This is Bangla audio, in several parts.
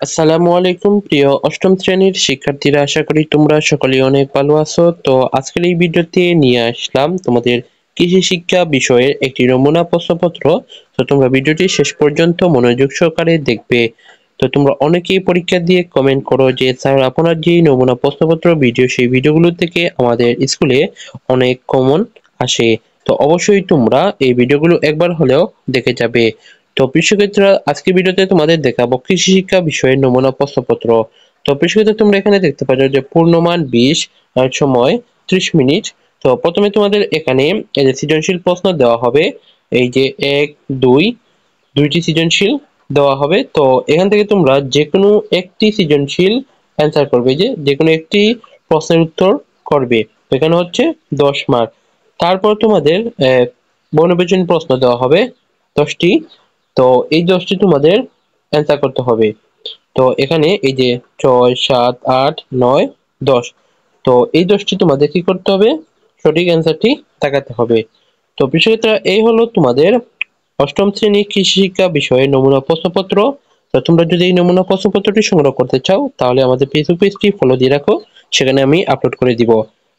আসসালামু আলাইকুম প্রিয় অষ্টম শ্রেণীর শিক্ষার্থীরা, আশা করি তোমরা সকলেই অনেক ভালো আছো। তো আজকের এই ভিডিওতে নিয়ে আসলাম তোমাদের কৃষি শিক্ষা বিষয়ের একটি নমুনা প্রশ্নপত্র। তো তোমরা ভিডিওটি শেষ পর্যন্ত মনোযোগ সহকারে দেখবে। তো তোমরা অনেকেই পরীক্ষা দিয়ে কমেন্ট করো যে স্যার আপনার যে নমুনা প্রশ্নপত্র ভিডিও, সেই ভিডিওগুলো থেকে আমাদের স্কুলে অনেক কমন আসে। তো অবশ্যই তোমরা এই ভিডিওগুলো একবার হলেও দেখে যাবে। তো প্রিয় শিক্ষার্থীরা, আজকের ভিডিওতে তোমাদের দেখাবো কৃষি শিক্ষা বিষয়ের নমুনা প্রশ্নপত্র। তো প্রিয় শিক্ষার্থীরা, তোমরা এখানে দেখতে পাচ্ছ যে পূর্ণমান 20 আর সময় 30 মিনিট। তো প্রথমে তোমাদের এখানে এই যে সৃজনশীল প্রশ্ন দেওয়া হবে, এই যে 1 2 দুইটি সৃজনশীল দেওয়া হবে। তো এখান থেকে তোমরা যে কোনো একটি সৃজনশীল অ্যান্সার করবে, যে কোনো একটি প্রশ্নের উত্তর করবে। তো এখানে হচ্ছে 10 মার্ক। তারপর তোমাদের বর্ণবিচিন প্রশ্ন দেওয়া হবে 10টি। তো এই 10টি তোমাদের অ্যান্সার করতে হবে। তো এখানে এই যে 6 7 8 9 10। তো এই 10টি তোমাদের কি করতে হবে, সঠিক অ্যান্সারটি তাকাতে হবে। তো বিষয়টা এই হলো তোমাদের অষ্টম শ্রেণী কৃষি শিক্ষা বিষয়ে নমুনা প্রশ্নপত্র। তো তোমরা যদি এই নমুনা প্রশ্নপত্রটি সংগ্রহ করতে চাও তাহলে আমাদের ফেসবুক পেজটি ফলো দিয়ে রাখো, সেখানে আমি আপলোড করে দিব।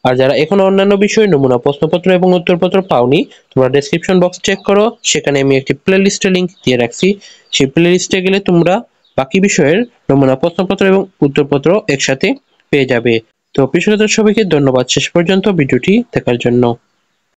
আর যারা এখনো অন্যান্য বিষয়ে নমুনা প্রশ্নপত্র এবং উত্তরপত্র পাওনি, তোমরা ডেসক্রিপশন বক্স চেক করো, সেখানে আমি একটি প্লেলিস্টের লিংক দিয়ে রাখছি। সেই প্লেলিস্টে গেলে তোমরা বাকি বিষয়ের নমুনা প্রশ্নপত্র এবং উত্তরপত্র একসাথে পেয়ে যাবে। তো প্রিয় সবাইকে ধন্যবাদ শেষ পর্যন্ত ভিডিওটি দেখার জন্য।